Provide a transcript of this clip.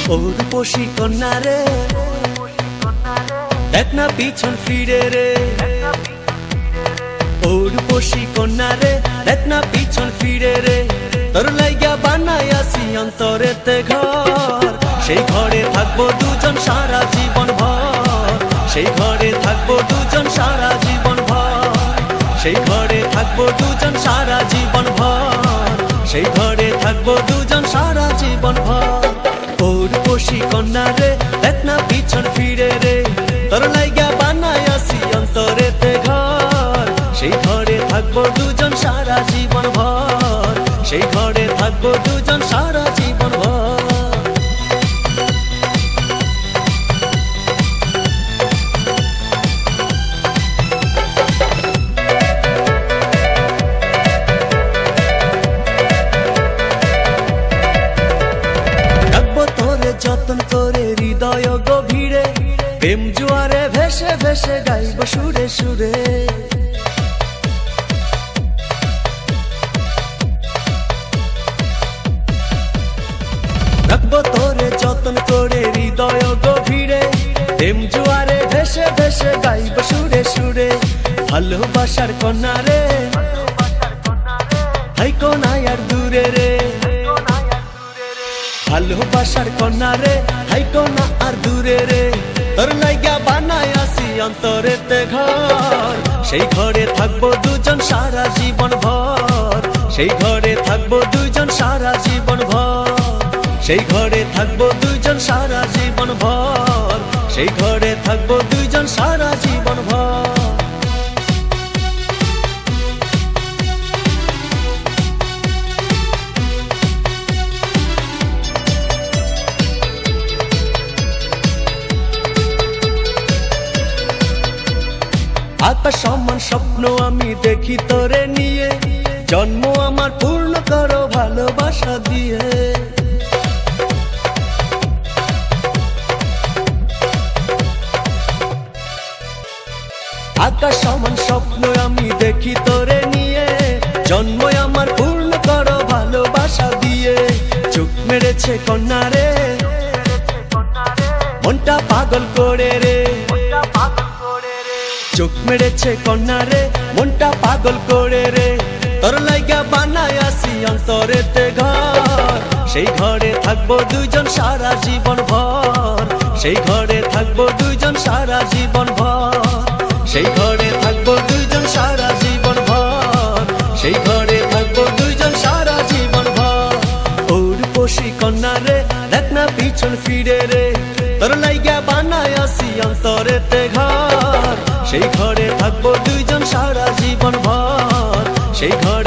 রূপসী কন্যা রে, দেখ না পিছন ফিরে রে। ও রূপসী কন্যা রে, দেখ না পিছন ফিরে রে। তোর লাইগা বানাইয়াছি অন্তরেতে ঘর, সেই ঘরে থাকবো দুজন সারা জীবন ভর। সেই ঘরে থাকবো দুজন সারা জীবন ভর। সেই ঘরে থাকবো দুজন সারা জীবন ভর। সেই ঘরে থাকবো দুজন সারা জীবন ভর। ও রূপসী কন্যা রে, দেখ না পিছন ফিরে রে। তোর লাইগা বানাইয়াছি অন্তরেতে ঘর, সেই ঘরে থাকবো দুজন সারা জীবন ভর। সেই ঘরে থাকবো দুজন সারা জীবন ভর। যতন করে হৃদয় গভীরে, প্রেম জোয়ারে ভেসে ভেসে গাইব সুরে সুরে। রাখবো তোরে যতন করে হৃদয় গভীরে, প্রেম জোয়ারে ভেসে ভেসে গাইব সুরে সুরে। ভালোবাসার কন্যা রে, থাইকো না আর দূরে রে। ভালোবাসার কন্যা রে, থাইকো না আর দূরে রে। তোর লাইগা বানাইয়াছি অন্তরেতে ঘর, সেই ঘরে থাকবো দুজন সারা জীবন ভর। সেই ঘরে থাকবো দুজন সারা জীবন ভর। সেই ঘরে থাকবো দুজন সারা জীবন ভর। সেই ঘরে থাকবো দুজন সারা জীবন ভর। আকাশ সমান স্বপ্ন আমি দেখি তোরে নিয়ে, জন্ম আমার পূর্ণ করো ভালোবাসা দিয়ে। আকাশ সমান স্বপ্ন আমি দেখি তোরে নিয়ে, জন্ম আমার পূর্ণ করো ভালোবাসা দিয়ে। চোখ মেরেছে কন্যা রে, মনটা পাগল করে রে। চোখ মেরেছে কন্যা রে, মনটা পাগল করে রে। তোর লাইগা বানাইয়াছি অন্তরেতে ঘর, সেই ঘরে থাকবো দুজন সারা জীবন ভর। সেই ঘরে থাকবো দুজন সারা জীবন ভর। সেই ঘরে থাকবো দুজন সারা জীবন ভর। সেই ঘরে থাকবো দুজন সারা জীবন ভর। ও রূপসী কন্যা রে, দেখ না পিছন ফিরে রে। তোর লাইগা বানাইয়াছি অন্তরেতে ঘর, সেই ঘরে থাকবো দুজন সারা জীবন ভর। সেই ঘরে